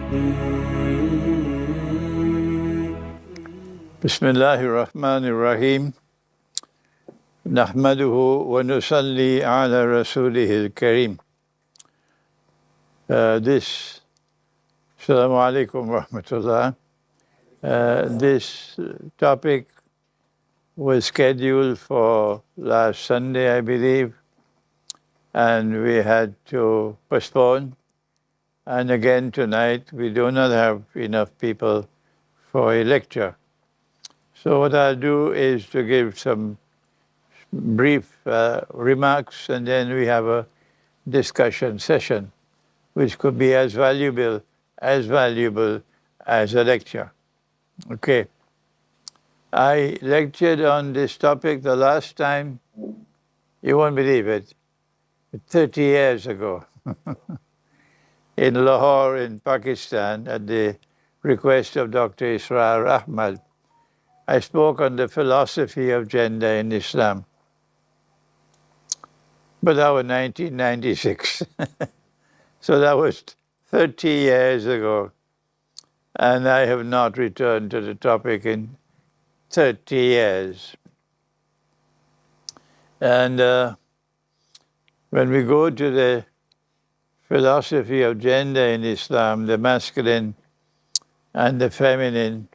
Bismillahirrahmanirrahim. Nahmaduhu wa nusalli ala rasulihil kareem. Assalamu alaikum wa rahmatullah. This topic was scheduled for last Sunday, I believe, and we had to postpone. And again tonight, we do not have enough people for a lecture. So what I'll do is to give some brief remarks, and then we have a discussion session, which could be as valuable as a lecture. Okay. I lectured on this topic the last time, you won't believe it, 30 years ago in Lahore in Pakistan at the request of Dr. Israr Ahmad. I spoke on the philosophy of gender in Islam. But that was 1996. So that was 30 years ago. And I have not returned to the topic in 30 years. And when we go to the philosophy of gender in Islam, the masculine and the feminine,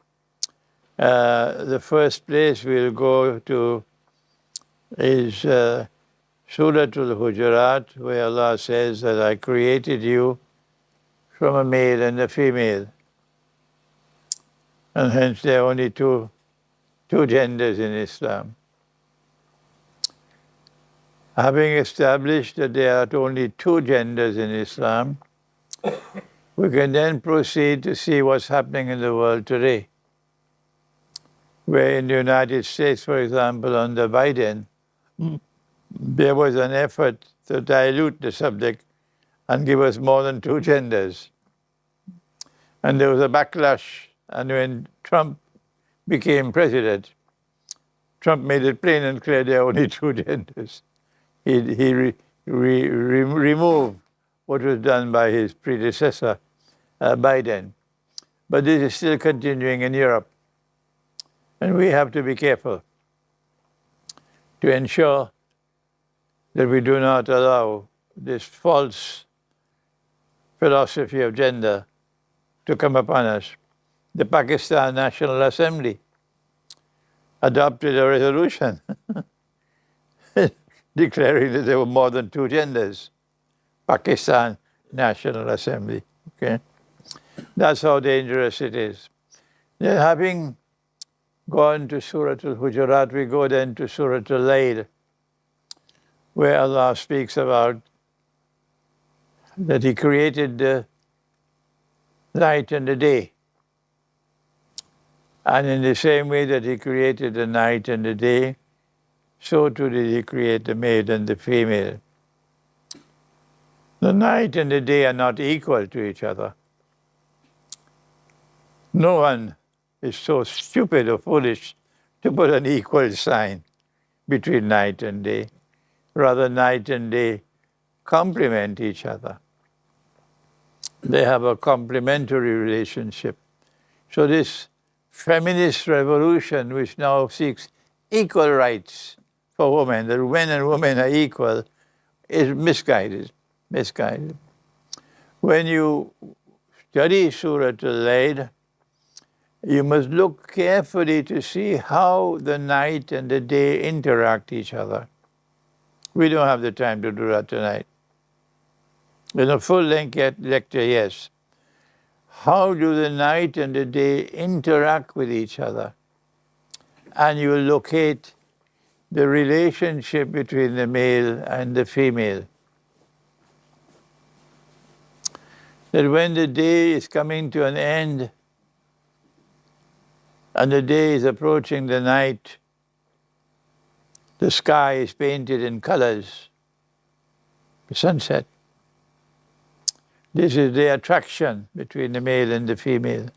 the first place we'll go to is Surah Al-Hujurat, where Allah says that I created you from a male and a female. And hence there are only two genders in Islam. Having established that there are only two genders in Islam, we can then proceed to see what's happening in the world today. Where in the United States, for example, under Biden, there was an effort to dilute the subject and give us more than two genders. And there was a backlash. And when Trump became president, Trump made it plain and clear there are only two genders. He removed what was done by his predecessor, Biden. But this is still continuing in Europe. And we have to be careful to ensure that we do not allow this false philosophy of gender to come upon us. The Pakistan National Assembly adopted a resolution declaring that there were more than two genders. Pakistan National Assembly. Okay? That's how dangerous it is. Then having gone to Surah Al-Hujurat, we go then to Surah Al-Layl, where Allah speaks about that He created the night and the day. And in the same way that He created the night and the day, so too did He create the male and the female. The night and the day are not equal to each other. No one is so stupid or foolish to put an equal sign between night and day. Rather, night and day complement each other. They have a complementary relationship. So this feminist revolution, which now seeks equal rights for women, that men and women are equal, is misguided. When you study Surah Al-Layl, you must look carefully to see how the night and the day interact each other. We don't have the time to do that tonight. In a full-length lecture, yes. How do the night and the day interact with each other? And you will locate the relationship between the male and the female. That when the day is coming to an end, and the day is approaching the night, the sky is painted in colors, the sunset. This is the attraction between the male and the female.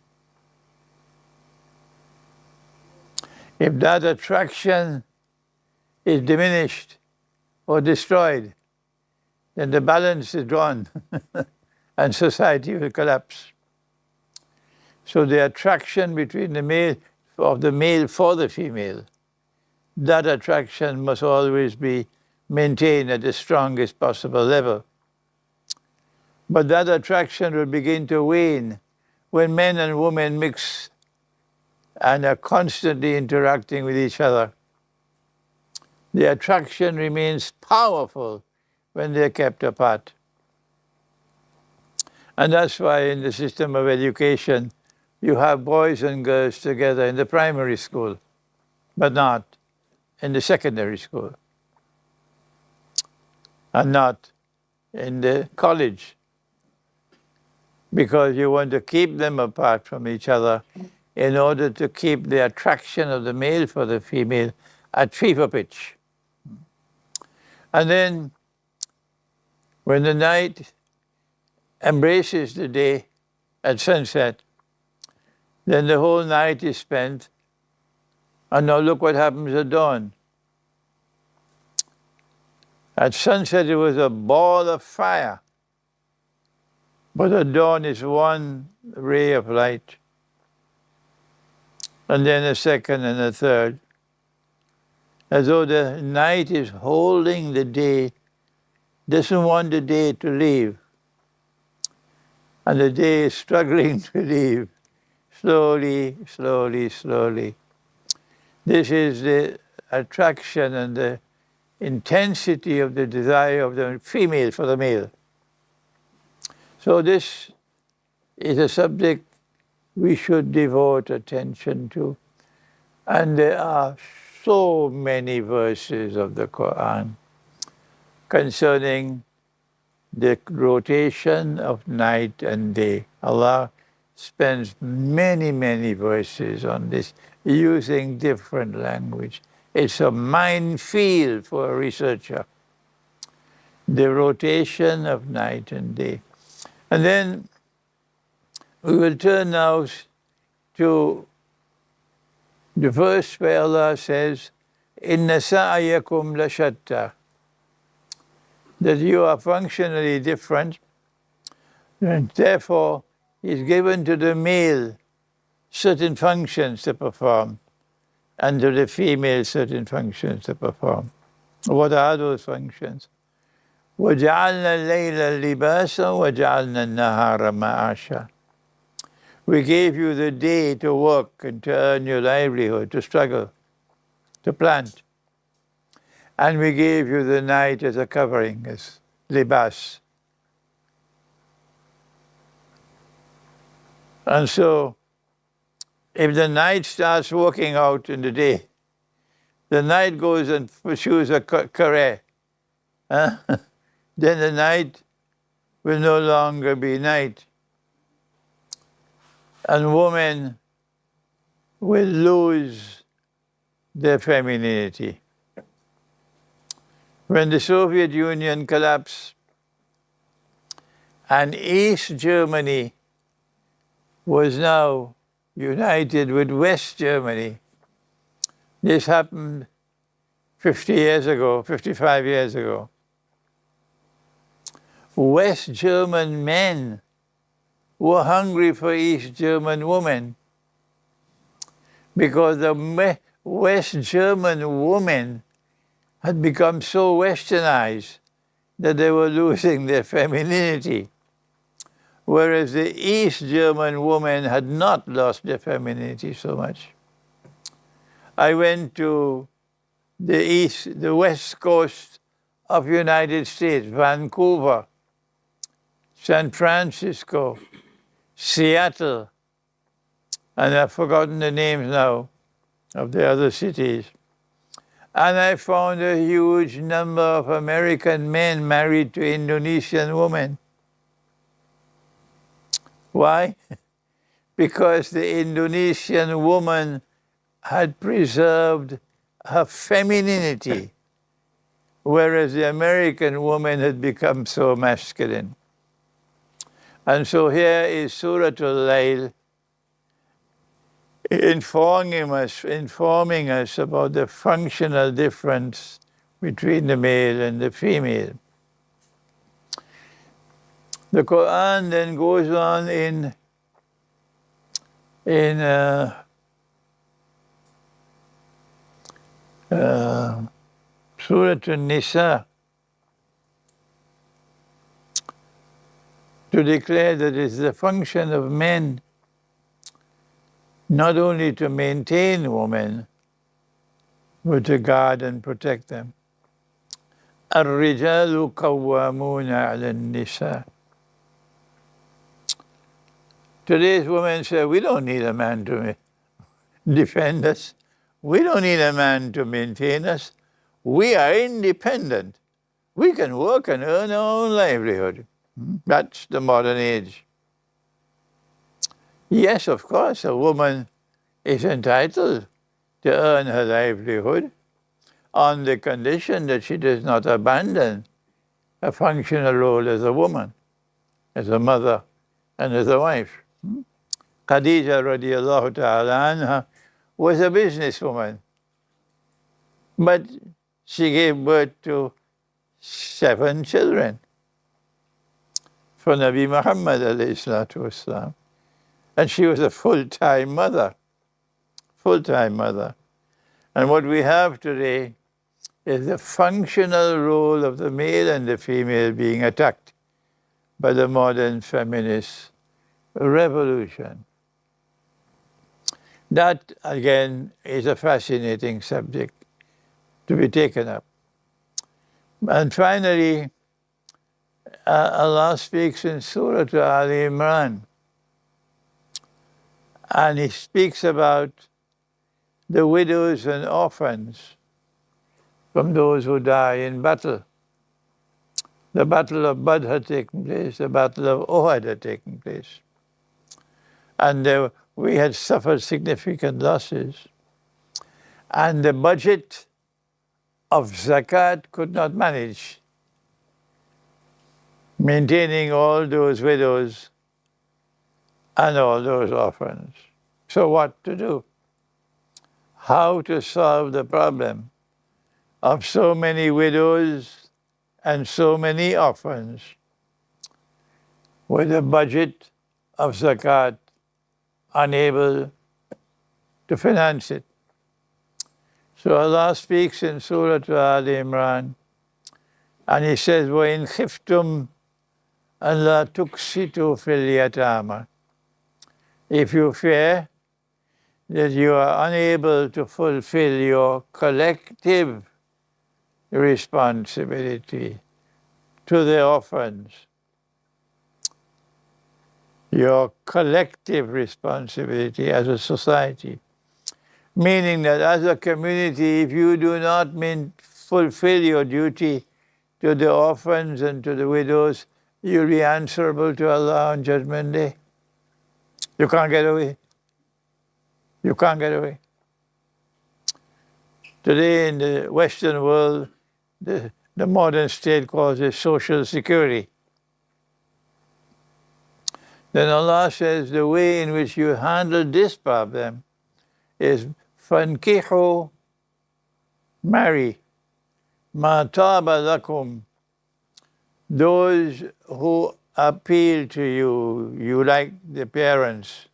If that attraction is diminished or destroyed, then the balance is gone and society will collapse. So the attraction between the male for the female, that attraction must always be maintained at the strongest possible level. But that attraction will begin to wane when men and women mix and are constantly interacting with each other. The attraction remains powerful when they're kept apart. And that's why in the system of education, you have boys and girls together in the primary school, but not in the secondary school, and not in the college, because you want to keep them apart from each other in order to keep the attraction of the male for the female at fever pitch. And then when the night embraces the day at sunset, then the whole night is spent, and now look what happens at dawn. At sunset it was a ball of fire, but at dawn is one ray of light, and then a second and a third, as though the night is holding the day, doesn't want the day to leave, and the day is struggling to leave, slowly, slowly, slowly. This is the attraction and the intensity of the desire of the female for the male. So this is a subject we should devote attention to. And there are so many verses of the Qur'an concerning the rotation of night and day. Allah spends many, many verses on this, using different language. It's a minefield for a researcher, the rotation of night and day. And then we will turn now to the verse where Allah says, "Inna sa'yakum lashatta," that you are functionally different, and therefore is given to the male certain functions to perform, and to the female certain functions to perform. What are those functions? وَجَعَلْنَا اللَّيْلَ لِبَاسًا وَجَعَلْنَا النَّهَارَ مَعَاشًا. We gave you the day to work and to earn your livelihood, to struggle, to plant. And we gave you the night as a covering, as libas. And so, if the night starts working out in the day, the night goes and pursues a career, then the night will no longer be night. And women will lose their femininity. When the Soviet Union collapsed and East Germany was now united with West Germany, this happened 50 years ago, 55 years ago. West German men were hungry for East German women because the West German women had become so westernized that they were losing their femininity, whereas the East German women had not lost their femininity so much. I went to the west coast of the United States, Vancouver, San Francisco, Seattle, and I've forgotten the names now of the other cities. And I found a huge number of American men married to Indonesian women. Why? Because the Indonesian woman had preserved her femininity, whereas the American woman had become so masculine. And so here is Surah Al-Layl informing us about the functional difference between the male and the female. The Qur'an then goes on in in Surah An-Nisa to declare that it is the function of men not only to maintain women, but to guard and protect them. الرجال قوامون على النساء. Today's women say, we don't need a man to defend us. We don't need a man to maintain us. We are independent. We can work and earn our own livelihood. That's the modern age. Yes, of course, a woman is entitled to earn her livelihood on the condition that she does not abandon a functional role as a woman, as a mother, and as a wife. Khadija radiallahu ta'ala anha was a businesswoman, but she gave birth to 7 children for Nabi Muhammad alayhi salatu wasalam. And she was a full-time mother, full-time mother. And what we have today is the functional role of the male and the female being attacked by the modern feminist revolution. That, again, is a fascinating subject to be taken up. And finally, Allah speaks in Surah Al-Imran, and He speaks about the widows and orphans from those who die in battle. The battle of Badr had taken place, the battle of Uhud had taken place. And we had suffered significant losses. And the budget of zakat could not manage maintaining all those widows and all those orphans. So what to do? How to solve the problem of so many widows and so many orphans with a budget of zakat unable to finance it? So Allah speaks in Surah Al-Imran, and He says, وَإِنْ خِفْتُمْ أَلَّا تُقْسِطُوا فِي الْيَتَامَى. If you fear that you are unable to fulfill your collective responsibility to the orphans, your collective responsibility as a society, meaning that as a community, if you do not fulfill your duty to the orphans and to the widows, you'll be answerable to Allah on Judgment Day. You can't get away. You can't get away. Today in the Western world, the modern state calls it social security. Then Allah says the way in which you handle this problem is فَانْكِحُوا, marry, مَا طَابَ لَكُمْ, those who appeal to you, you like the parents.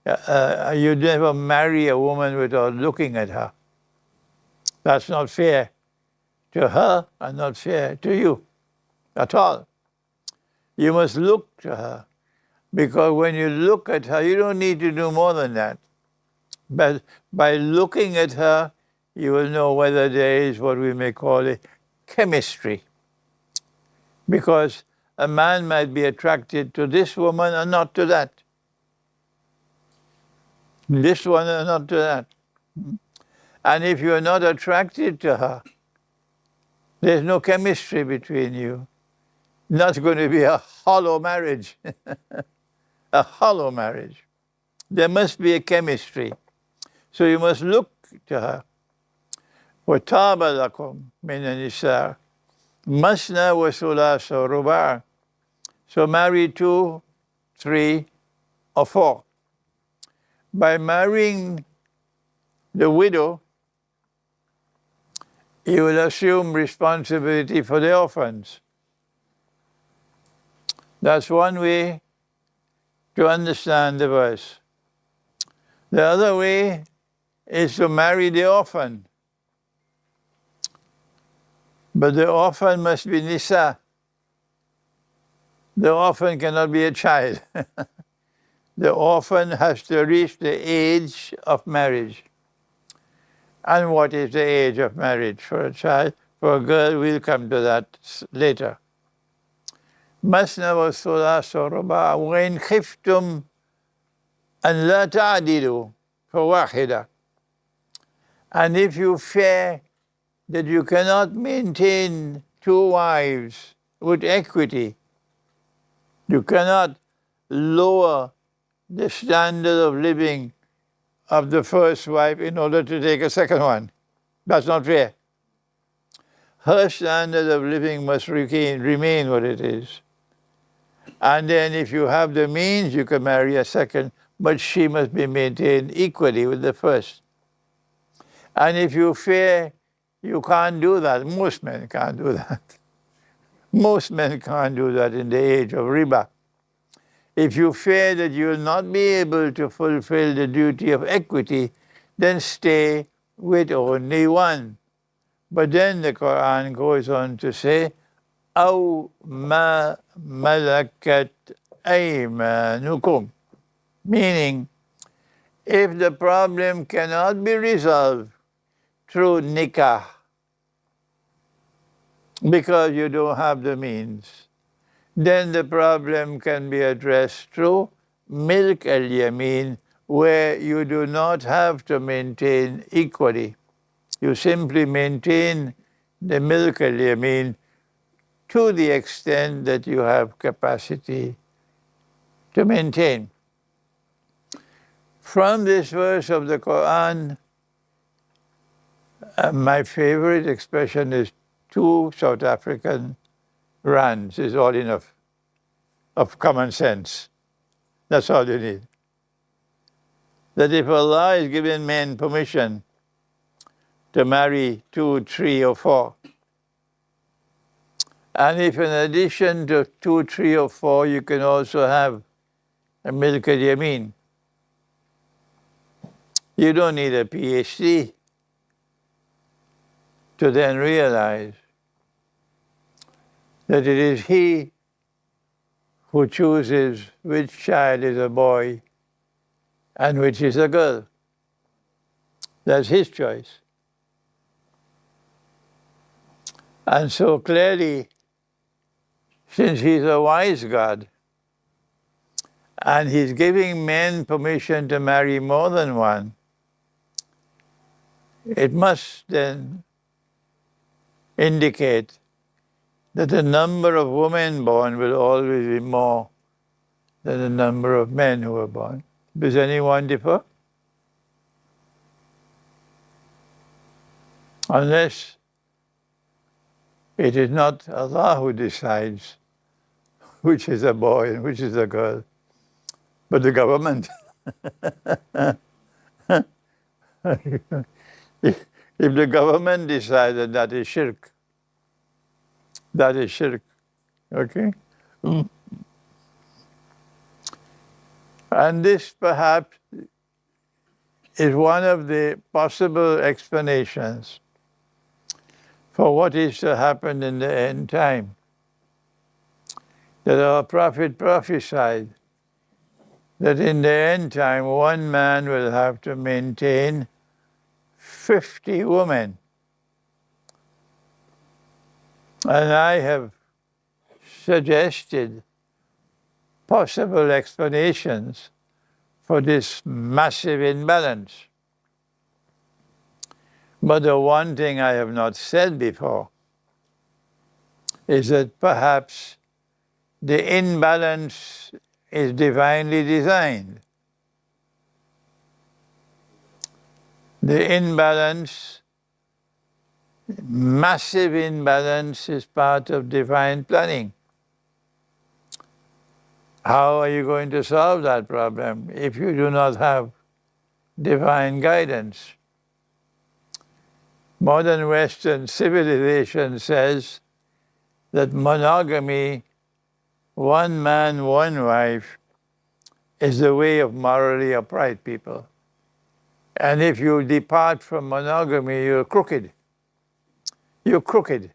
You never marry a woman without looking at her. That's not fair to her and not fair to you at all. You must look to her, because when you look at her, you don't need to do more than that. But by looking at her, you will know whether there is what we may call a chemistry. Because a man might be attracted to this woman and not to that. This one and not to that. And if you are not attracted to her, there's no chemistry between you. Not going to be a hollow marriage. A hollow marriage. There must be a chemistry. So you must look to her. وَطَابَ لَكُمْ مِنَ النِّسَاءِ مَثْنَى وَثُلَاثَ وَرُبَاعَ. So marry 2, 3, or 4. By marrying the widow, you will assume responsibility for the orphans. That's one way to understand the verse. The other way is to marry the orphan. But the orphan must be Nisa. The orphan cannot be a child. The orphan has to reach the age of marriage. And what is the age of marriage for a child? For a girl, we'll come to that later. Masna wa thulatha wa ruba' wa in khiftum an la ta'dilu fawahida. And if you fear that you cannot maintain two wives with equity, you cannot lower the standard of living of the first wife in order to take a second one. That's not fair. Her standard of living must remain what it is. And then if you have the means, you can marry a second, but she must be maintained equally with the first. And if you fear you can't do that, most men can't do that. Most men can't do that in the age of riba. If you fear that you will not be able to fulfill the duty of equity, then stay with only one. But then the Qur'an goes on to say, أو ما ملكت أيمانكم, meaning if the problem cannot be resolved through nikah because you don't have the means, then the problem can be addressed through milk al-yamin, where you do not have to maintain equally. You simply maintain the milk al-yamin to the extent that you have capacity to maintain. From this verse of the Qur'an, my favorite expression is 2 South African rands is all enough of common sense. That's all you need. That if Allah is giving men permission to marry 2, 3, or 4, and if in addition to 2, 3, or 4, you can also have a milk al-yamin, you don't need a PhD to then realize that it is he who chooses which child is a boy and which is a girl. That's his choice. And so clearly, since he's a wise God, and he's giving men permission to marry more than one, it must then indicate that the number of women born will always be more than the number of men who are born. Does anyone differ? Unless it is not Allah who decides which is a boy and which is a girl, but the government. If the government decides that that is shirk, that is shirk, okay? And this perhaps is one of the possible explanations for what is to happen in the end time. That our Prophet prophesied that in the end time, one man will have to maintain 50 women. And I have suggested possible explanations for this massive imbalance. But the one thing I have not said before is that perhaps the imbalance is divinely designed. The imbalance, massive imbalance, is part of divine planning. How are you going to solve that problem if you do not have divine guidance? Modern Western civilization says that monogamy, one man, one wife, is the way of morally upright people. And if you depart from monogamy, you're crooked. You're crooked.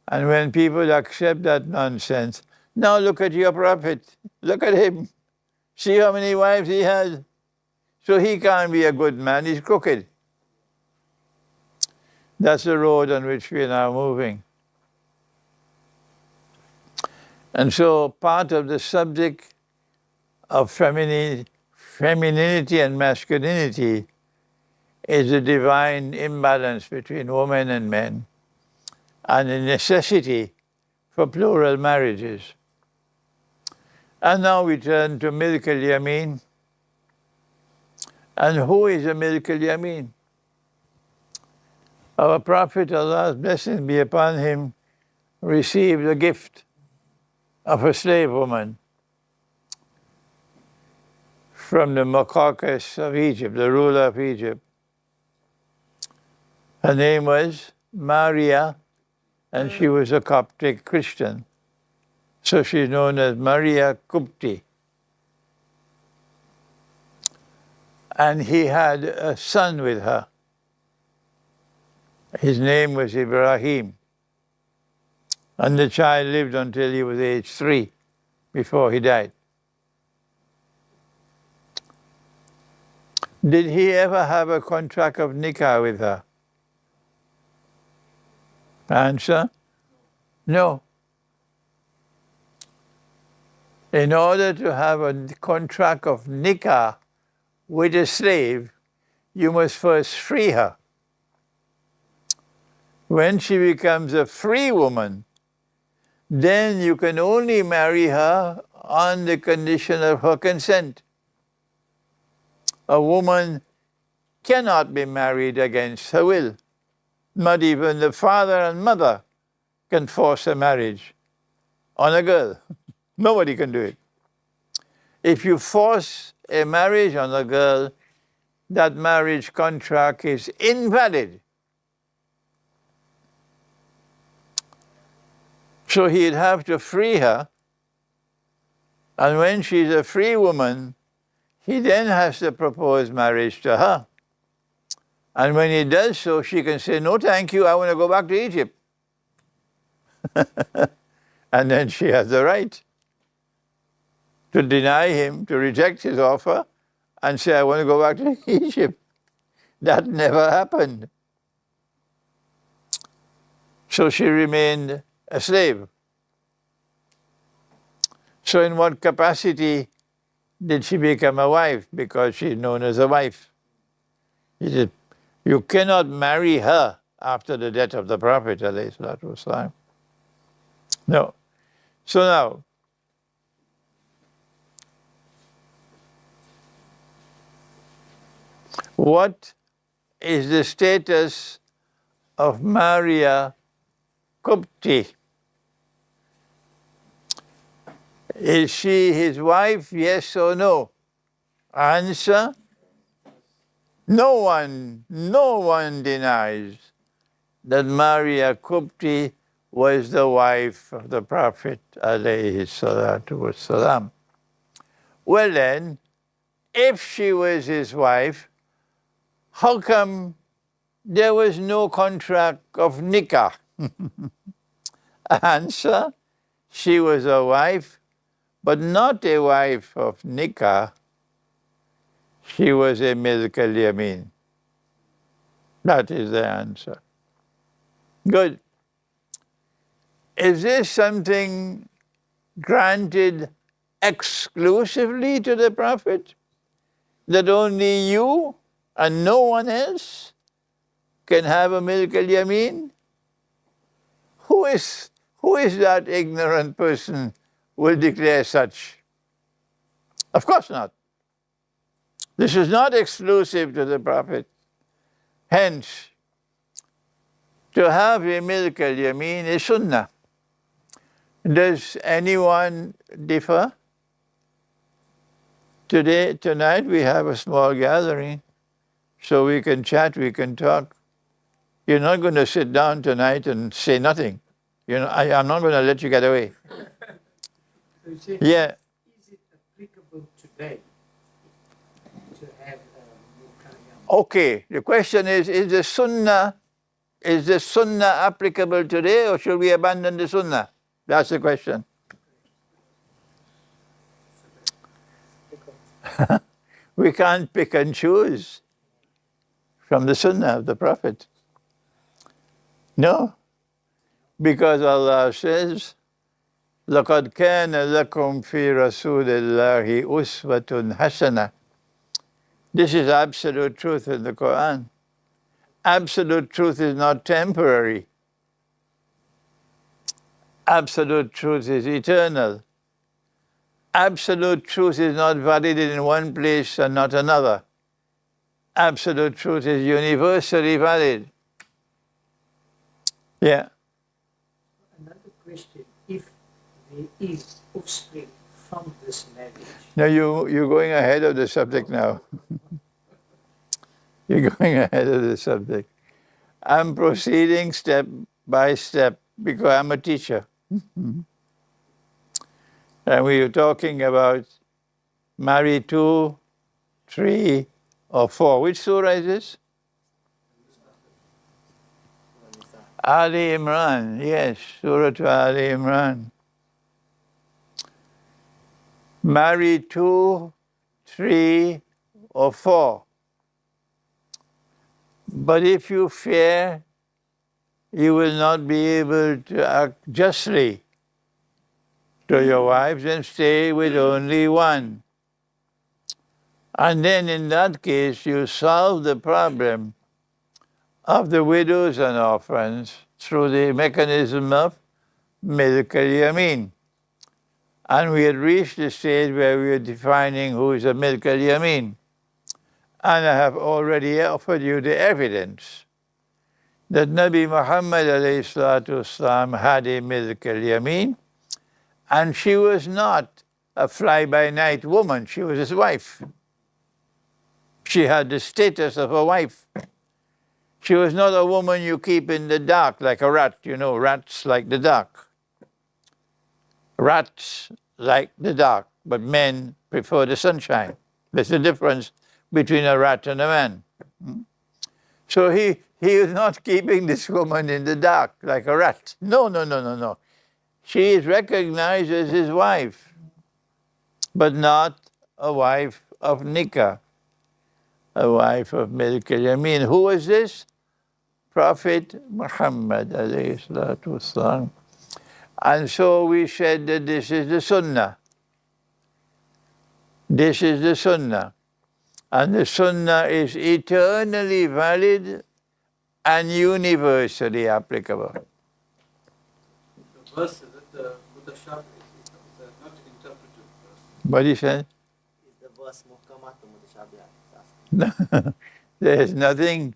And when people accept that nonsense, now look at your prophet. Look at him. See how many wives he has. So he can't be a good man, he's crooked. That's the road on which we are now moving. And so part of the subject of femininity and masculinity is the divine imbalance between women and men and the necessity for plural marriages. And now we turn to Milk al-Yamin. And who is a Milk al-Yamin? Our Prophet, Allah's blessing be upon him, received a gift of a slave woman from the Makakis of Egypt, the ruler of Egypt. Her name was Maria, and she was a Coptic Christian. So she's known as Maria Kupti. And he had a son with her. His name was Ibrahim. And the child lived until he was age 3 before he died. Did he ever have a contract of nikah with her? Answer? No. In order to have a contract of nikah with a slave, you must first free her. When she becomes a free woman, then you can only marry her on the condition of her consent. A woman cannot be married against her will. Not even the father and mother can force a marriage on a girl. Nobody can do it. If you force a marriage on a girl, that marriage contract is invalid. So he'd have to free her, and when she's a free woman, he then has to propose marriage to her. And when he does so, she can say, no thank you, I want to go back to Egypt. And then she has the right to deny him, to reject his offer, and say, I want to go back to Egypt. That never happened. So she remained a slave. So in what capacity did she become a wife? Because she's known as a wife. He said, you cannot marry her after the death of the Prophet ﷺ. No. So now, what is the status of Maria Kupti? Is she his wife, yes or no? Answer, no one denies that Maria Kupti was the wife of the Prophet alayhi salatu wassalam. Well then, if she was his wife, how come there was no contract of nikah? Answer, she was a wife, but not a wife of nikah. She was a milk al-yamin. That is the answer. Good. Is this something granted exclusively to the Prophet? That only you and no one else can have a milk al-yamin? Who is that ignorant person who will declare such? Of course not. This is not exclusive to the Prophet. Hence, to have a milk al-yamin is sunnah. Does anyone differ? Tonight we have a small gathering, so we can chat, we can talk. You're not going to sit down tonight and say nothing. I'm not going to let you get away. Yeah. Is it applicable today to have milk al-yamin? Okay, the question is the Sunnah applicable today, or should we abandon the Sunnah? That's the question. We can't pick and choose from the Sunnah of the Prophet. No, because Allah says, لَقَدْ كَانَ لَكُمْ فِي رَسُولِ اللَّهِ أُسْوَةٌ حَسَنَةٌ. This is absolute truth in the Qur'an. Absolute truth is not temporary. Absolute truth is eternal. Absolute truth is not valid in one place and not another. Absolute truth is universally valid. Yeah. Another question, if there is offspring from this marriage. Now you're going ahead of the subject now. You're going ahead of the subject. I'm proceeding step by step because I'm a teacher. And we were talking about marry 2, 3, or 4. Which surah is this? Ali Imran, yes, Surah Ali Imran. Marry 2, 3, or 4. But if you fear, you will not be able to act justly to your wives, then stay with only one. And then in that case, you solve the problem of the widows and orphans through the mechanism of milk al-yamin. And we had reached the stage where we were defining who is a milk al-yamin. And I have already offered you the evidence that Nabi Muhammad ﷺ had a milk al-yamin, and she was not a fly-by-night woman, she was his wife. She had the status of a wife. She was not a woman you keep in the dark like a rat. You know, rats like the dark. Rats like the dark, but men prefer the sunshine. There's a difference between a rat and a man. So he is not keeping this woman in the dark like a rat. No. She is recognized as his wife, but not a wife of nikah, a wife of milk al-yamin. Who was this? Prophet Muhammad alayhi salatu wasalam. And so we said that this is the Sunnah. This is the Sunnah. And the Sunnah is eternally valid and universally applicable. The verse that the Mutashabih is not interpreted verse. What he said? Is the verse muhkamat or mutashabih? There is nothing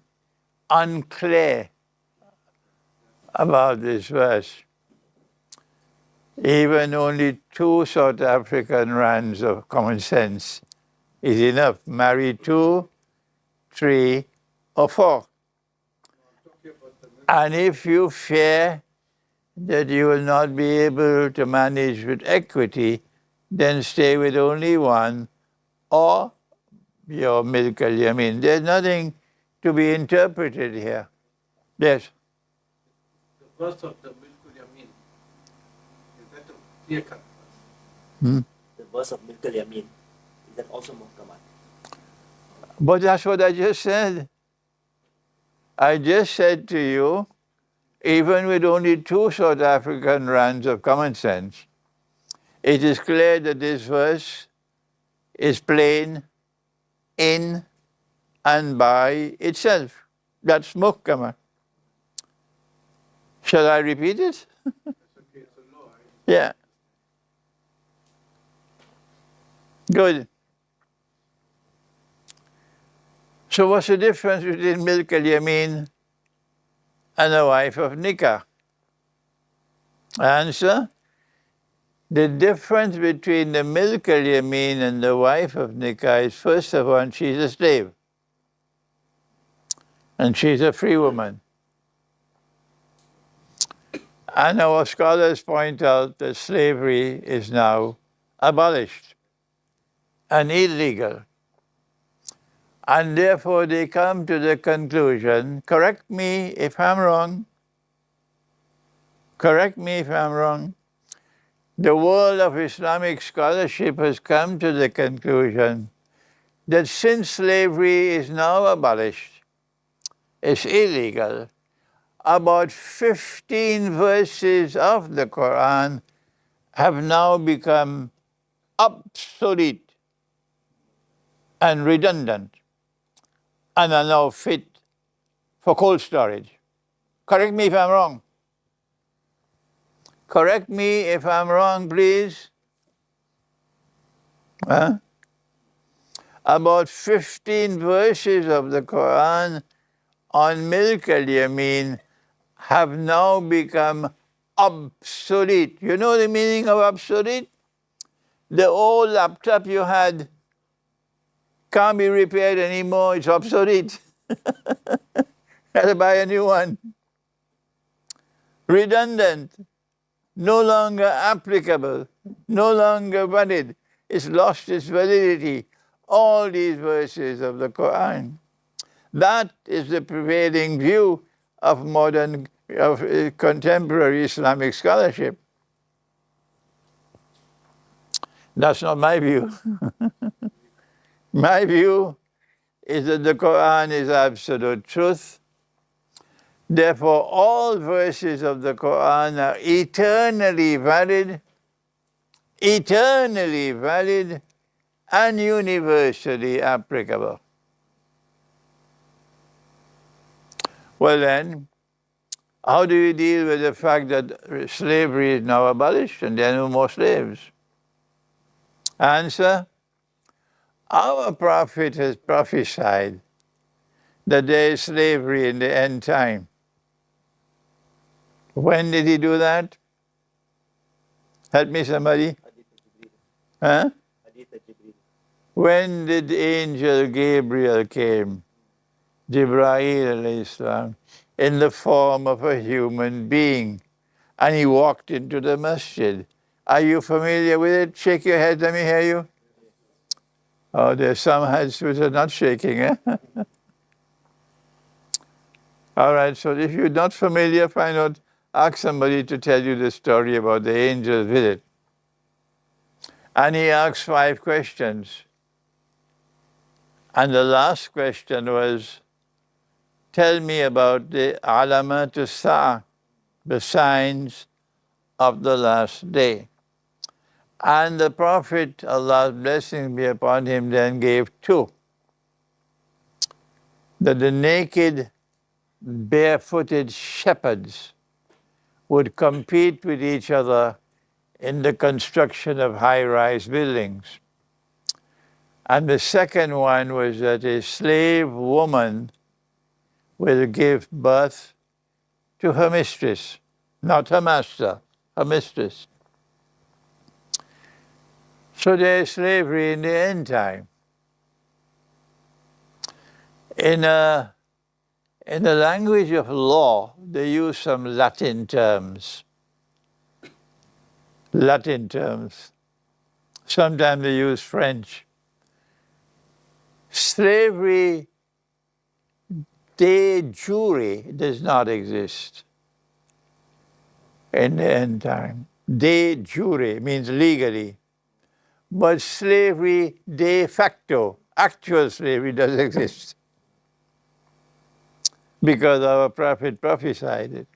unclear about this verse. Even only 2 South African rands of common sense is enough. Marry 2, 3, or 4. And if you fear that you will not be able to manage with equity, then stay with only one or your milk al-yamin. There's nothing to be interpreted here. Yes? The verse of the milk al-yamin, is that a clear-cut verse? The verse of milk al-yamin, is that also muhkamat? But that's what I just said. I just said to you, even with only 2 South African rands of common sense, it is clear that this verse is plain in and by itself. That's muhkama. Shall I repeat it? That's okay, it's a law. Yeah. Good. So what's the difference between milk al-yamin and a wife of nikah? Answer: the difference between the milk al-yamin and the wife of nikah is, first of all, she's a slave. And she's a free woman. And our scholars point out that slavery is now abolished and illegal. And therefore they come to the conclusion, correct me if I'm wrong, correct me if I'm wrong, the world of Islamic scholarship has come to the conclusion that since slavery is now abolished, it's illegal, about 15 verses of the Qur'an have now become obsolete and redundant and are now fit for cold storage. Correct me if I'm wrong. Correct me if I'm wrong, please. Huh? About 15 verses of the Qur'an on Milkal have now become obsolete. You know the meaning of obsolete? The old laptop you had can't be repaired anymore, it's obsolete. Have to buy a new one. Redundant, no longer applicable, no longer valid. It's lost its validity. All these verses of the Qur'an. That is the prevailing view of contemporary Islamic scholarship. That's not my view. My view is that the Qur'an is absolute truth. Therefore, all verses of the Qur'an are eternally valid and universally applicable. Well then, how do you deal with the fact that slavery is now abolished and there are no more slaves? Answer, our prophet has prophesied that there is slavery in the end time. When did he do that? Help me somebody? Huh? When did angel Gabriel came? Jibreel alayhi salam, in the form of a human being. And he walked into the masjid. Are you familiar with it? Shake your head, let me hear you. Oh, there's some heads which are not shaking, eh? All right, so if you're not familiar, find out, ask somebody to tell you the story about the angel's visit. And he asked 5 questions. And the last question was, tell me about the alamat as-sa'ah, the signs of the last day. And the Prophet, Allah's blessing be upon him, then gave 2. That the naked, barefooted shepherds would compete with each other in the construction of high-rise buildings. And the second one was that a slave woman will give birth to her mistress, not her master, her mistress. So there is slavery in the end time. In the language of law, they use some Latin terms. Sometimes they use French. Slavery de jure does not exist in the end time. De jure means legally. But slavery de facto, actual slavery, does exist. Because our Prophet prophesied it.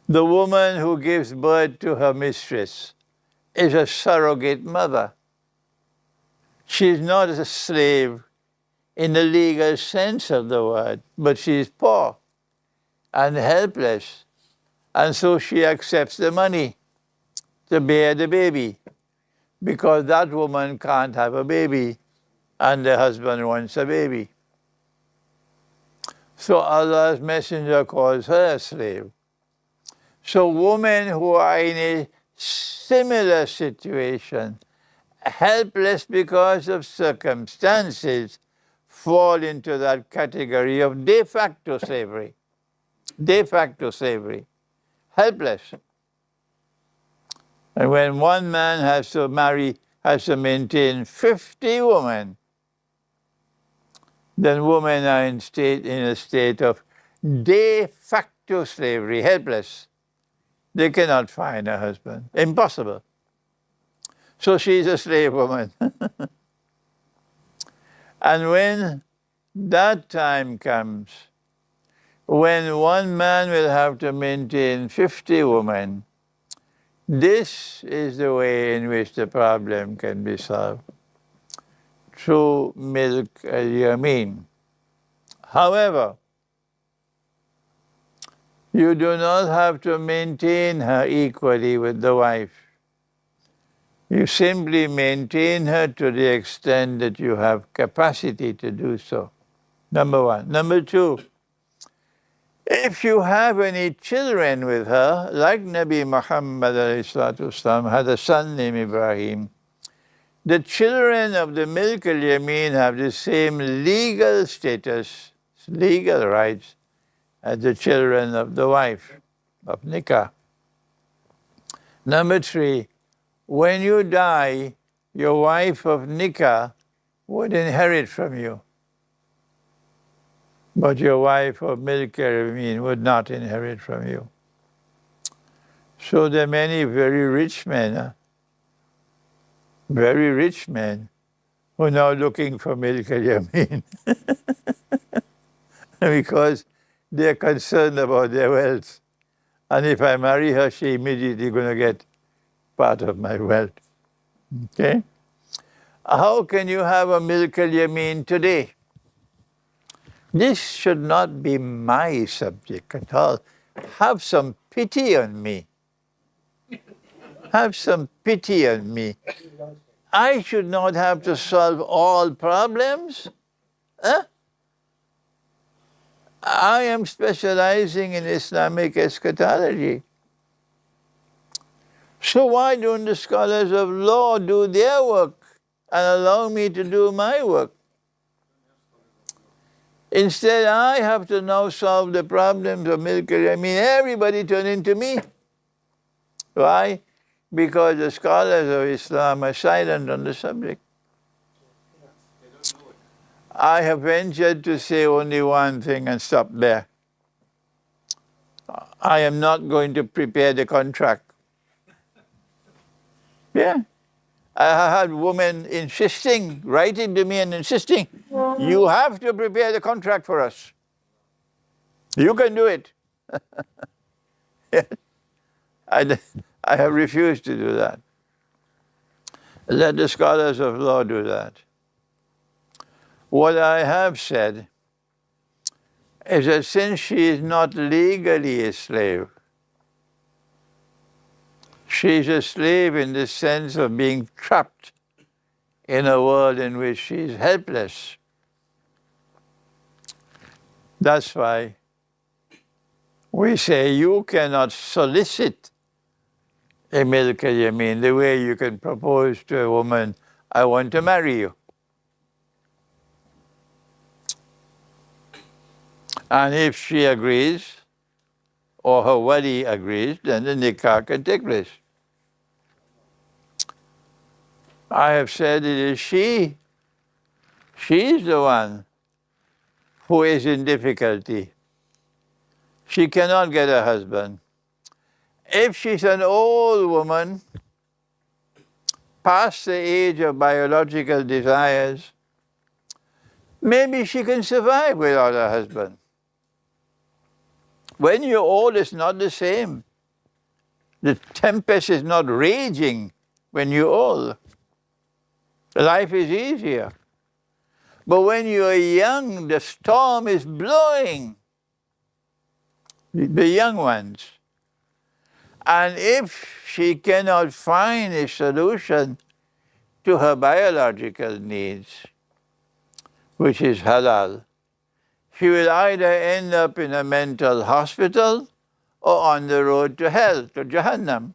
The woman who gives birth to her mistress is a surrogate mother. She's not a slave in the legal sense of the word, but she's poor and helpless. And so she accepts the money to bear the baby, because that woman can't have a baby and the husband wants a baby. So Allah's messenger calls her a slave. So women who are in a similar situation, helpless because of circumstances, fall into that category of de facto slavery. De facto slavery. Helpless. And when one man has to maintain 50 women, then women are in a state of de facto slavery, helpless. They cannot find a husband. Impossible. So she's a slave woman. And when that time comes, when one man will have to maintain 50 women, this is the way in which the problem can be solved, through milk al-yamin. However, you do not have to maintain her equally with the wife. You simply maintain her to the extent that you have capacity to do so. Number one. Number two, if you have any children with her, like Nabi Muhammad had a son named Ibrahim, the children of the milk al-yamin have the same legal status, legal rights, as the children of the wife, of nikah. Number three, when you die, your wife of nikah would inherit from you. But your wife of milk al-yamin would not inherit from you. So there are many very rich men who are now looking for milk al-yamin because they're concerned about their wealth. And if I marry her, she immediately going to get part of my wealth. Okay? How can you have a milk al-yamin today? This should not be my subject at all. Have some pity on me. Have some pity on me. I should not have to solve all problems. Huh? I am specializing in Islamic eschatology. So why don't the scholars of law do their work and allow me to do my work? Instead, I have to now solve the problems of milk al-yamin. Everybody turn into me. Why? Because the scholars of Islam are silent on the subject. I have ventured to say only one thing and stop there. I am not going to prepare the contract. Yeah. I had women insisting, writing to me and insisting, you have to prepare the contract for us. You can do it. I have refused to do that. Let the scholars of law do that. What I have said is that since she is not legally a slave, she's a slave in the sense of being trapped in a world in which she's helpless. That's why we say you cannot solicit a milk al-yamin the way you can propose to a woman, I want to marry you. And if she agrees, or her wali agrees, then the nikah can take place. I have said it is she is the one who is in difficulty. She cannot get a husband. If she's an old woman, past the age of biological desires, maybe she can survive without a husband. When you're old, it's not the same. The tempest is not raging when you're old. Life is easier. But when you're young, the storm is blowing. The young ones. And if she cannot find a solution to her biological needs, which is halal, she will either end up in a mental hospital or on the road to hell, to Jahannam.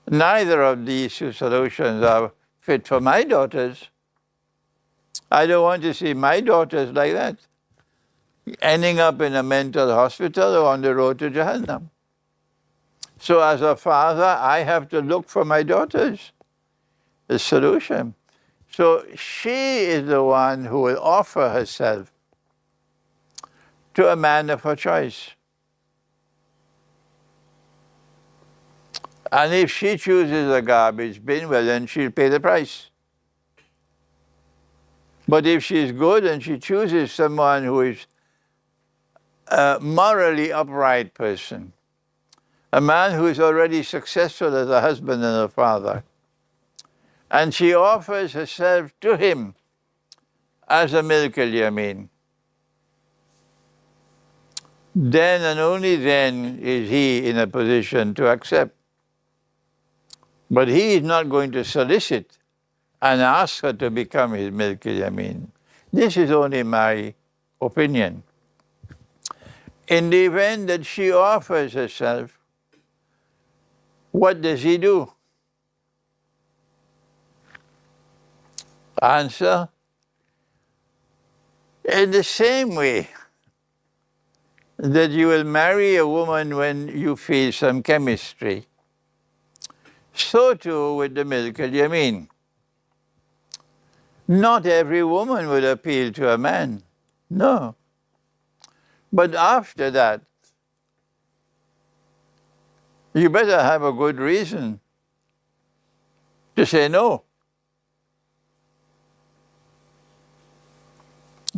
Neither of these two solutions are fit for my daughters. I don't want to see my daughters like that, ending up in a mental hospital or on the road to Jahannam. So as a father, I have to look for my daughters a solution. So she is the one who will offer herself to a man of her choice. And if she chooses a garbage bin, well, then she'll pay the price. But if she's good and she chooses someone who is a morally upright person, a man who is already successful as a husband and a father, and she offers herself to him as a milk al-yamin, then and only then is he in a position to accept. But he is not going to solicit and ask her to become his milk al-yamin. This is only my opinion. In the event that she offers herself, what does he do? Answer: in the same way that you will marry a woman when you feel some chemistry, so too with the milk al-yamin. Not every woman will appeal to a man, no. But after that, you better have a good reason to say no.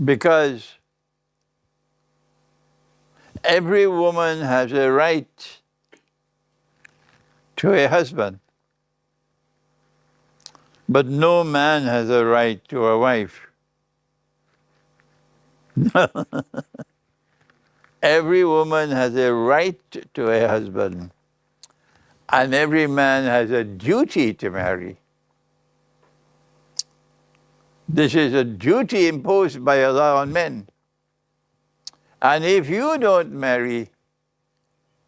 Because every woman has a right to a husband, but no man has a right to a wife. Every woman has a right to a husband, and every man has a duty to marry. This is a duty imposed by Allah on men. And if you don't marry,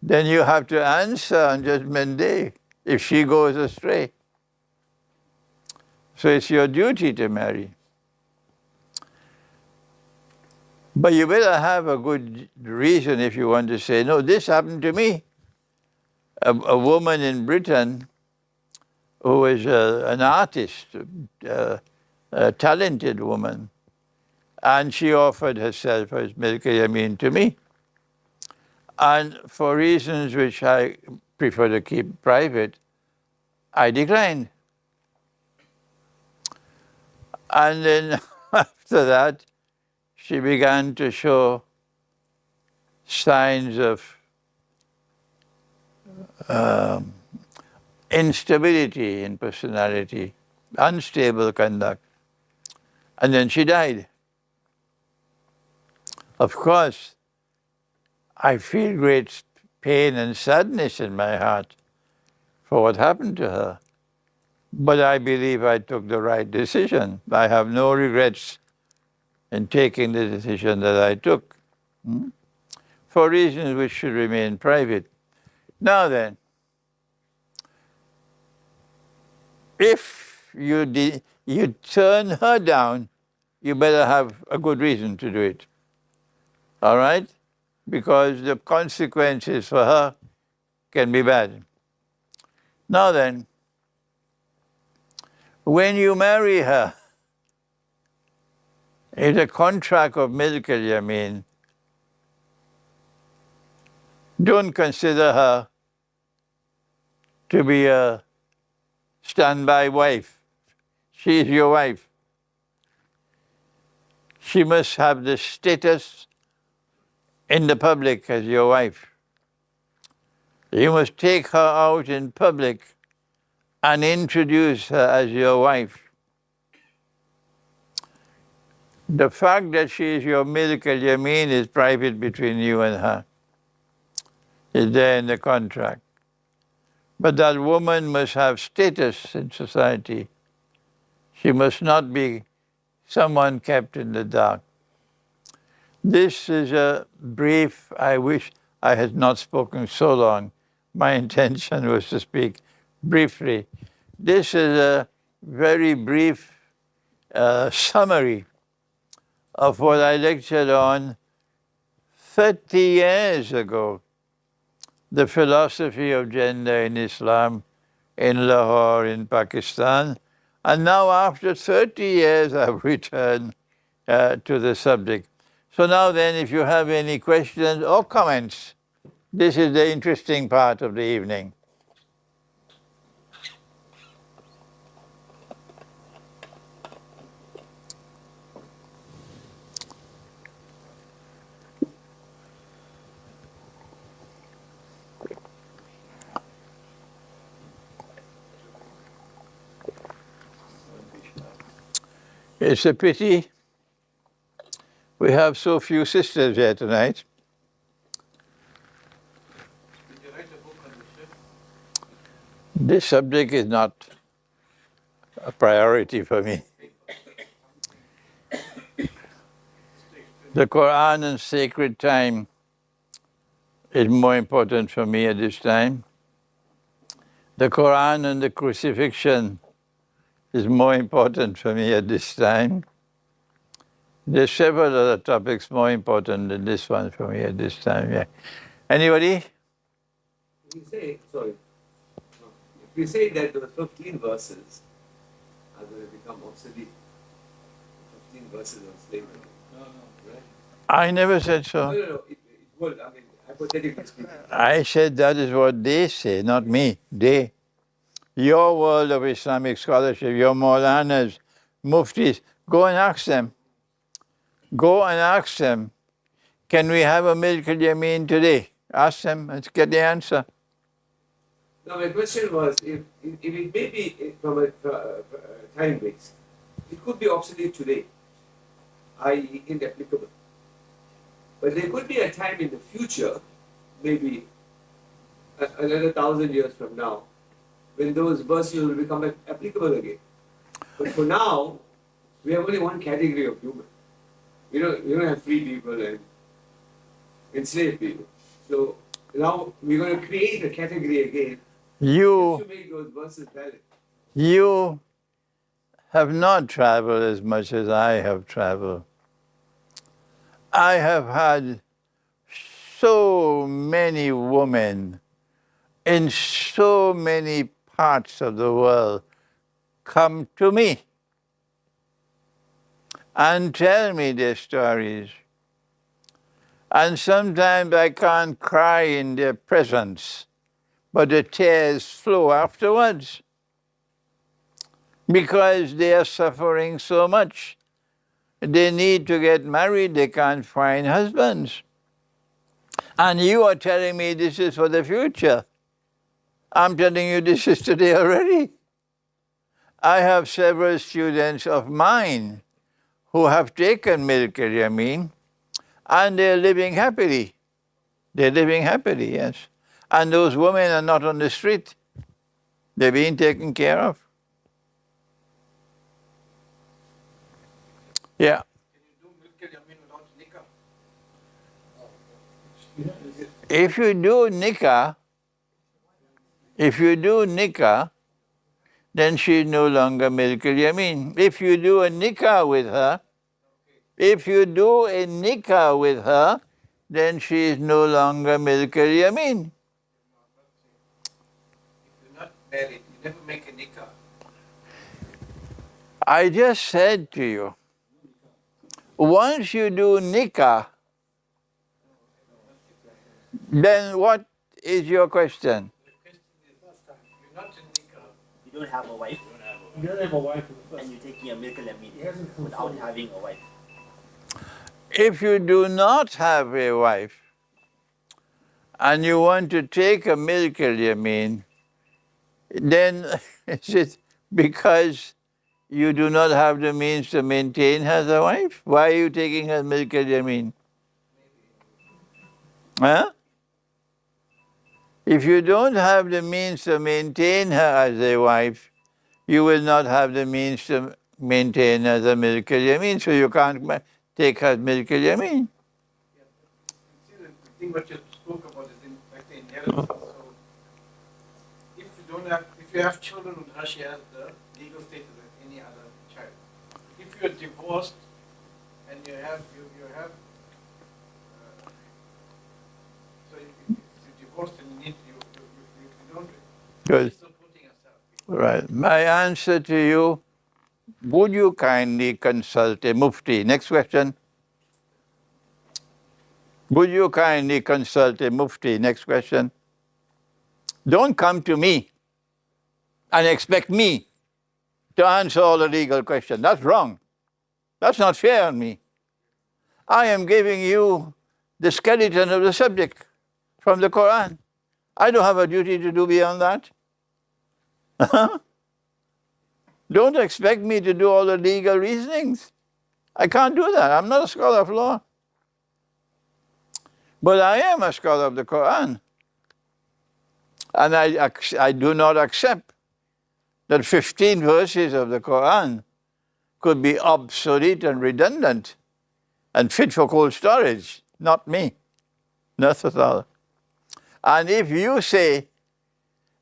then you have to answer on Judgment Day if she goes astray. So it's your duty to marry. But you better have a good reason if you want to say, no, this happened to me. A woman in Britain who was an artist, a talented woman, and she offered herself as milk al-yamin to me. And for reasons which I prefer to keep private, I declined. And then after that, she began to show signs of instability in personality, unstable conduct. And then she died. Of course, I feel great pain and sadness in my heart for what happened to her. But I believe I took the right decision. I have no regrets in taking the decision that I took, for reasons which should remain private. Now then, if you turn her down, you better have a good reason to do it. All right? Because the consequences for her can be bad. Now then, when you marry her, it's a contract of milk al-yamin. Don't consider her to be a standby wife. She is your wife. She must have the status in the public as your wife. You must take her out in public and introduce her as your wife. The fact that she is your milk al-yamin is private between you and her. It's there in the contract. But that woman must have status in society. She must not be someone kept in the dark. This is a brief, I wish I had not spoken so long. My intention was to speak briefly. This is a very brief summary of what I lectured on 30 years ago, the philosophy of gender in Islam in Lahore, in Pakistan, And now after 30 years, I've returned to the subject. So now then, if you have any questions or comments, this is the interesting part of the evening. It's a pity we have so few sisters here tonight. Did you write a book on this? This subject is not a priority for me. The Qur'an and sacred time is more important for me at this time. The Qur'an and the crucifixion is more important for me at this time. There's several other topics more important than this one for me at this time. Yeah. Anybody? If you say, sorry, if you say that the 15 verses are going to become obsolete, 15 verses on slavery, right? I never said so. No, it will, I mean, hypothetically speaking. I said that is what they say, not me. They. Your world of Islamic scholarship, your Maulanas, Muftis, go and ask them. Go and ask them, can we have a Milk al-Yameen today? Ask them and get the answer. No, my question was, if it may be from a time base, it could be obsolete today, i.e. inapplicable. But there could be a time in the future, maybe another 1,000 years from now, when those verses will become applicable again. But for now, we have only one category of human. We don't have free people and enslaved people. So now we're going to create a category again to make those verses valid. You have not traveled as much as I have traveled. I have had so many women in so many parts of the world come to me and tell me their stories. And sometimes I can't cry in their presence, but the tears flow afterwards because they are suffering so much. They need to get married, they can't find husbands. And you are telling me this is for the future. I'm telling you this is today already. I have several students of mine who have taken Milk al-Yameen and they're living happily. They're living happily, yes. And those women are not on the street. They're being taken care of. Yeah. Can you do Milk al-Yameen without nikah? If you do nikah, then she is no longer Milk al-Yameen. If you do a nikah with her, then she is no longer Milk al-Yameen. If you're not married, you never make a nikah. I just said to you, once you do nikah, then what is your question? The question is, you're not in nikah. You don't have a wife, You don't have a wife in the first. and you're taking a milk He al-Yameen hasn't without fulfilled. having a wife. If you do not have a wife and you want to take a Milk al-Yameen, then is it because you do not have the means to maintain her as a wife? Why are you taking her Milk al-Yameen? Huh? If you don't have the means to maintain her as a wife, you will not have the means to maintain her as a Milk al-Yameen, so you can't take her Milk al-Yameen. See, the thing what you spoke about is like the inheritance. So if you have children with her, she has the legal status of any other child. If you're divorced and you have so if you're divorced and you don't Good. supporting yourself. Right. My answer to you would you kindly consult a mufti? Next question. Would you kindly consult a mufti? Next question. Don't come to me and expect me to answer all the legal questions. That's wrong. That's not fair on me. I am giving you the skeleton of the subject from the Qur'an. I don't have a duty to do beyond that. Don't expect me to do all the legal reasonings. I can't do that. I'm not a scholar of law. But I am a scholar of the Qur'an. And I do not accept that 15 verses of the Qur'an could be obsolete and redundant and fit for cold storage. Not me. Not at all. And if you say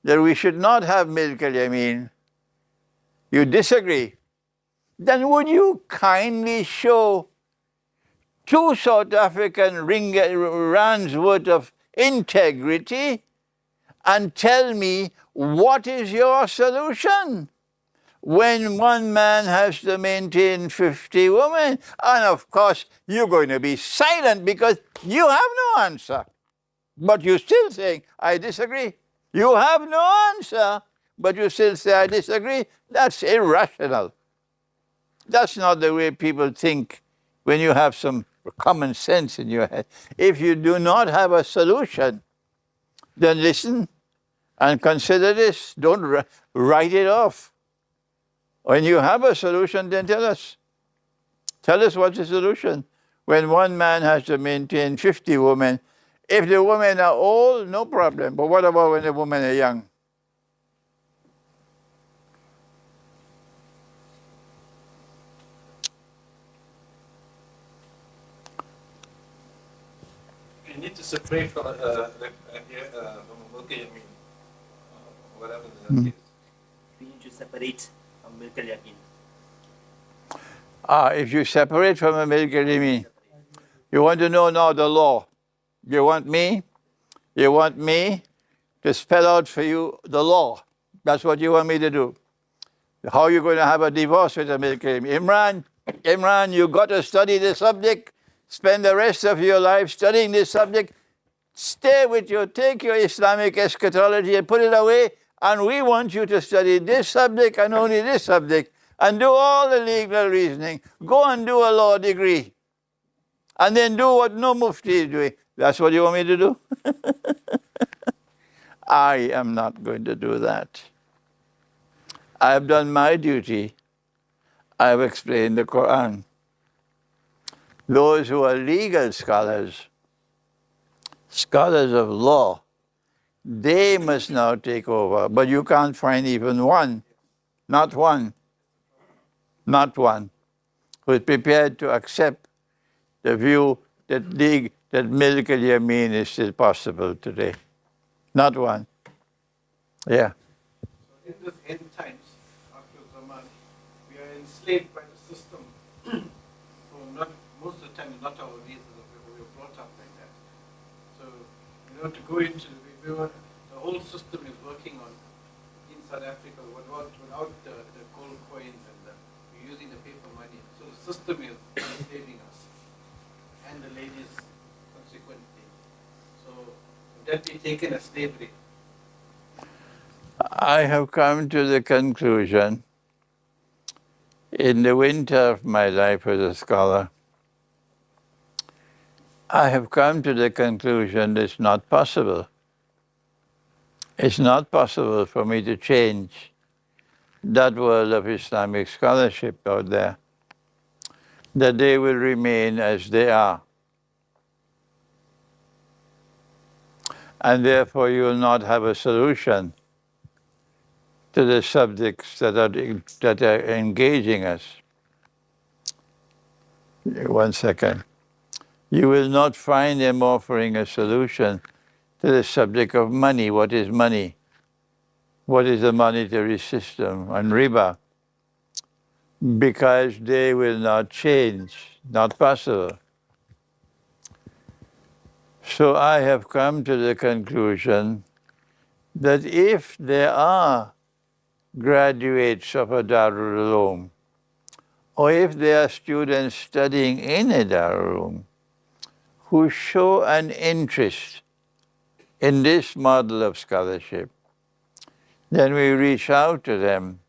that we should not have milk al-yamin, you disagree, then would you kindly show 2 South African rands worth of integrity and tell me what is your solution when one man has to maintain 50 women? And of course, you're going to be silent because you have no answer. But you're still saying, I disagree. You have no answer, but you still say, I disagree. That's irrational. That's not the way people think when you have some common sense in your head. If you do not have a solution, then listen and consider this. Don't write it off. When you have a solution, then tell us. Tell us what's the solution. When one man has to maintain 50 women, if the women are old, no problem. But what about when the women are young? You need to separate from milk, whatever the case. We need to separate from milk al-yamin. If you separate from a milk al-yamin, you want to know now the law. You want me to spell out for you the law. That's what you want me to do. How are you going to have a divorce with a milk al-yamin? Imran, you got to study this subject. Spend the rest of your life studying this subject. Take your Islamic eschatology and put it away. And we want you to study this subject and only this subject. And do all the legal reasoning. Go and do a law degree. And then do what no mufti is doing. That's what you want me to do? I am not going to do that. I have done my duty. I have explained the Qur'an. Those who are legal scholars, scholars of law, they must now take over. But you can't find even one, not one, who is prepared to accept the view that milk al-yamin is still possible today. Not one. Yeah. So in this end times, after Zaman, we are enslaved by the system. Most of the time, not our reasons, we were brought up like that. So, to go into, the whole system is working on, in South Africa, without the gold coins and we're using the paper money. So the system is enslaving us, and the ladies consequently. So, would that be taken as slavery? I have come to the conclusion, in the winter of my life as a scholar, I have come to the conclusion that it's not possible. It's not possible for me to change that world of Islamic scholarship out there, that they will remain as they are. And therefore you will not have a solution to the subjects that are engaging us. 1 second. You will not find them offering a solution to the subject of money. What is money? What is the monetary system? And riba. Because they will not change. Not possible. So I have come to the conclusion that if there are graduates of a Darul Uloom or if there are students studying in a Darul who show an interest in this model of scholarship, then we reach out to them,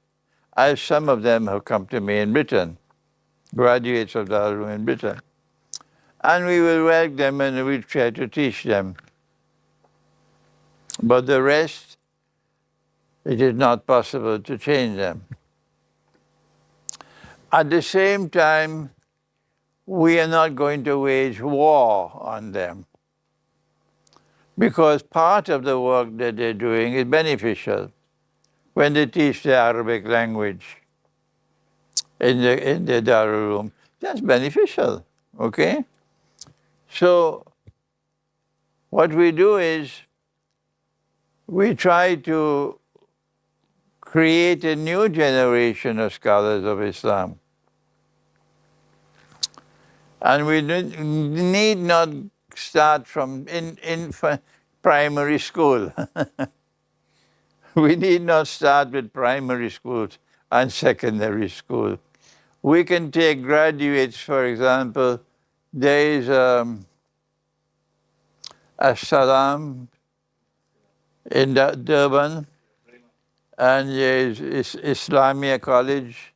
as some of them have come to me in Britain, graduates of Darul in Britain. And we will welcome them and we try to teach them. But the rest, it is not possible to change them. At the same time, we are not going to wage war on them, because part of the work that they're doing is beneficial. When they teach the Arabic language in the Darul, that's beneficial, okay? So what we do is we try to create a new generation of scholars of Islam. And we need not start from in primary school. We need not start with primary schools and secondary school. We can take graduates, for example. There is a Salam in Durban, and there is Islamia College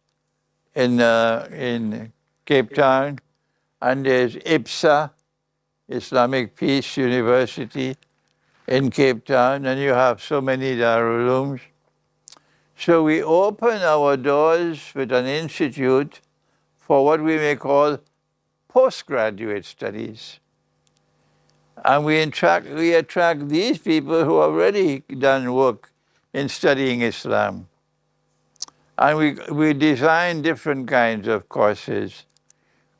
in Cape Town, and there's IPSA, Islamic Peace University in Cape Town, and you have so many Darul Ulooms. So we open our doors with an institute for what we may call postgraduate studies. And we attract these people who have already done work in studying Islam. And we design different kinds of courses.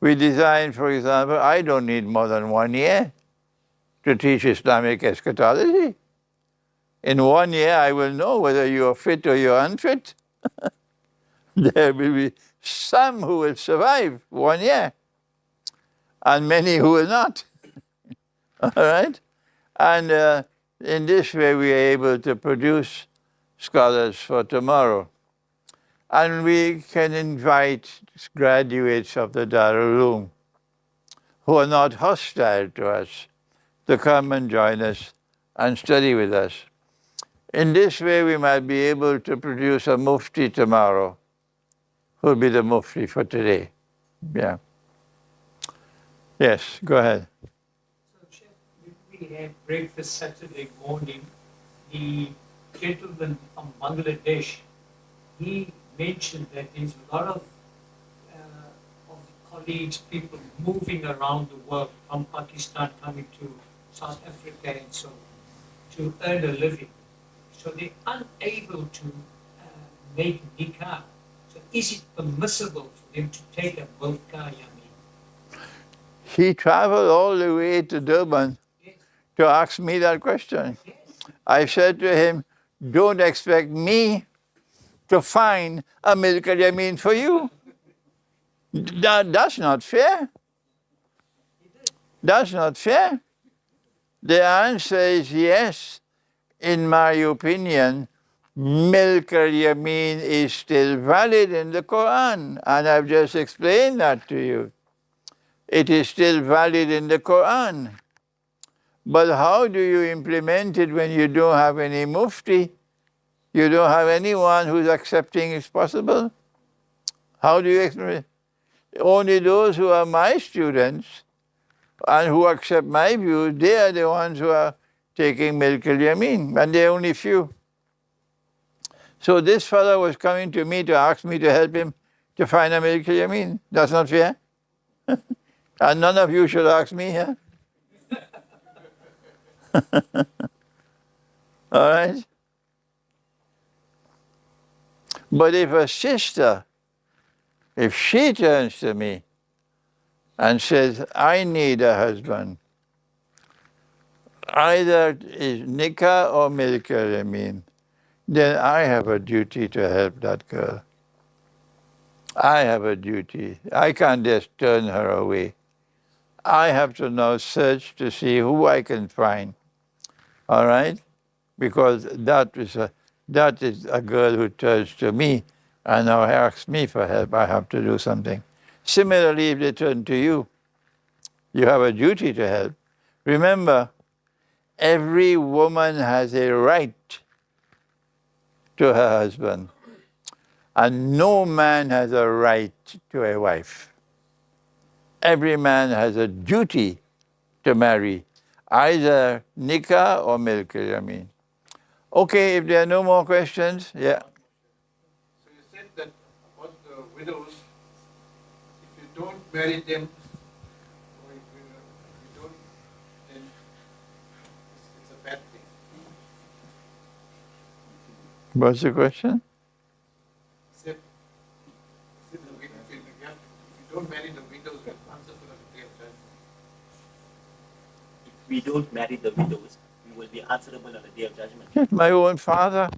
We design, for example, I don't need more than 1 year to teach Islamic eschatology. In 1 year, I will know whether you are fit or you're unfit. There will be some who will survive 1 year, and many who will not. All right? And in this way, we are able to produce scholars for tomorrow. And we can invite graduates of the Darul Uloom who are not hostile to us to come and join us and study with us. In this way, we might be able to produce a mufti tomorrow, who will be the mufti for today. Yeah. Yes, go ahead. So, Sheikh, when we had breakfast Saturday morning, the gentleman from Bangladesh, he mentioned that there's a lot of colleagues, people moving around the world from Pakistan coming to South Africa and so on to earn a living. So they're unable to make nikah. So is it permissible for them to take a vodka yami? He traveled all the way to Durban to ask me that question. I said to him, don't expect me to find a milk al-yamin for you. That's not fair. That's not fair. The answer is yes. In my opinion, milk al-yamin is still valid in the Qur'an, and I've just explained that to you. It is still valid in the Qur'an. But how do you implement it when you don't have any mufti? You don't have anyone who's accepting it's possible? How do you explain it? Only those who are my students and who accept my views, they are the ones who are taking milk al-yamin, and they're only few. So this fellow was coming to me to ask me to help him to find a milk al-yamin. That's not fair. And none of you should ask me here. All right? But if a sister, if she turns to me and says, I need a husband, either is nikah or milk al-yamin, then I have a duty to help that girl. I have a duty. I can't just turn her away. I have to now search to see who I can find. All right? Because that is a girl who turns to me and now ask me for help, I have to do something. Similarly, if they turn to you, you have a duty to help. Remember, every woman has a right to her husband, and no man has a right to a wife. Every man has a duty to marry, either nikah or milkit, I mean. Okay, if there are no more questions, yeah. So you said that about the widows, if you don't marry them, or if you don't, then it's a bad thing. What's the question? Except if you don't marry the widows, you answer for the day of judgment. If we don't marry the widows, we will be answerable on the day of judgment. Yes, my own father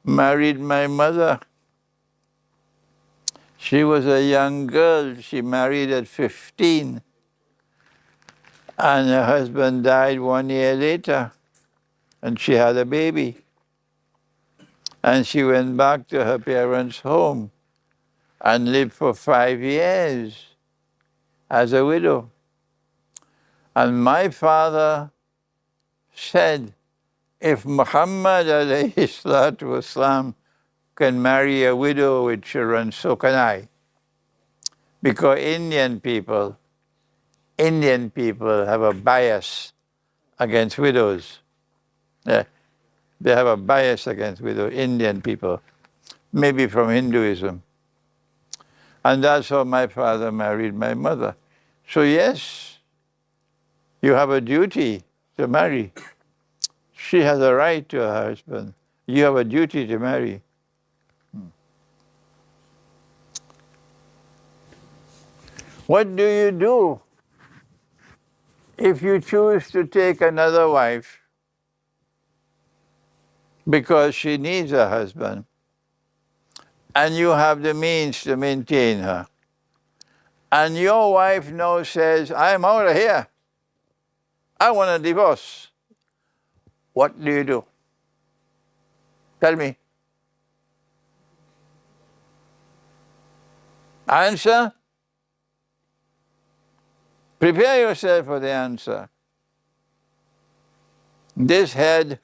married my mother. She was a young girl. She married at 15. And her husband died 1 year later. And she had a baby. And she went back to her parents' home and lived for 5 years as a widow. And my father said, if Muhammad alayhi salatu wasalam can marry a widow with children, so can I. Because Indian people have a bias against widows. Yeah, they have a bias against widows, Indian people, maybe from Hinduism. And that's how my father married my mother. So yes, you have a duty to marry. She has a right to her husband. You have a duty to marry. What do you do if you choose to take another wife because she needs a husband and you have the means to maintain her? And your wife now says, I'm out of here. I want a divorce. What do you do? Tell me. Answer? Prepare yourself for the answer. This head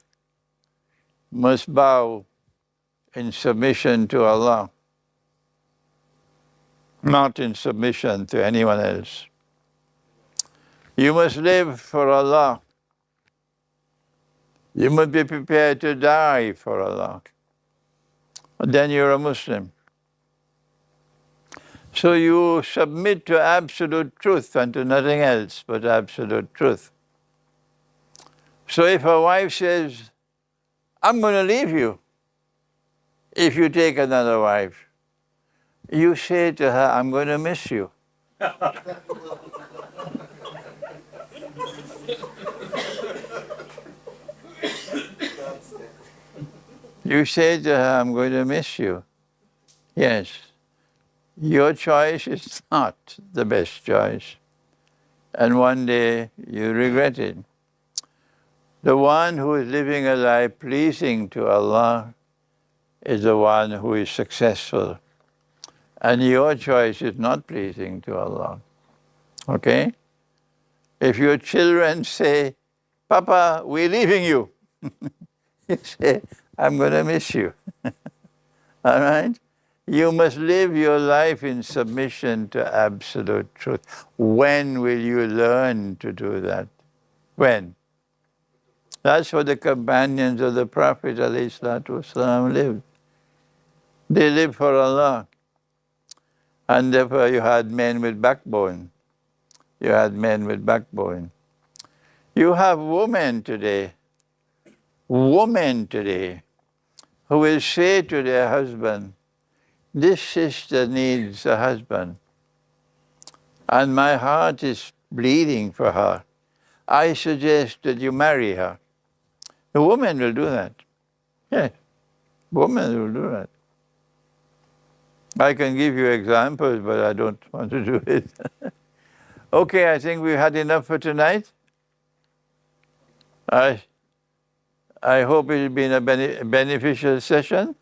must bow in submission to Allah, not in submission to anyone else. You must live for Allah. You must be prepared to die for Allah. Then you're a Muslim. So you submit to absolute truth and to nothing else but absolute truth. So if a wife says, I'm going to leave you if you take another wife, you say to her, I'm going to miss you. You say to her, I'm going to miss you. Yes. Your choice is not the best choice. And one day you regret it. The one who is living a life pleasing to Allah is the one who is successful. And your choice is not pleasing to Allah. Okay? If your children say, Papa, we're leaving you, you say, I'm going to miss you. All right? You must live your life in submission to absolute truth. When will you learn to do that? When? That's what the companions of the Prophet ﷺ lived. They lived for Allah. And therefore you had men with backbone. You had men with backbone. You have women today, who will say to their husband, this sister needs a husband, and my heart is bleeding for her. I suggest that you marry her. The woman will do that. Yes, women will do that. I can give you examples, but I don't want to do it. Okay, I think we've had enough for tonight. I hope it will be a beneficial session.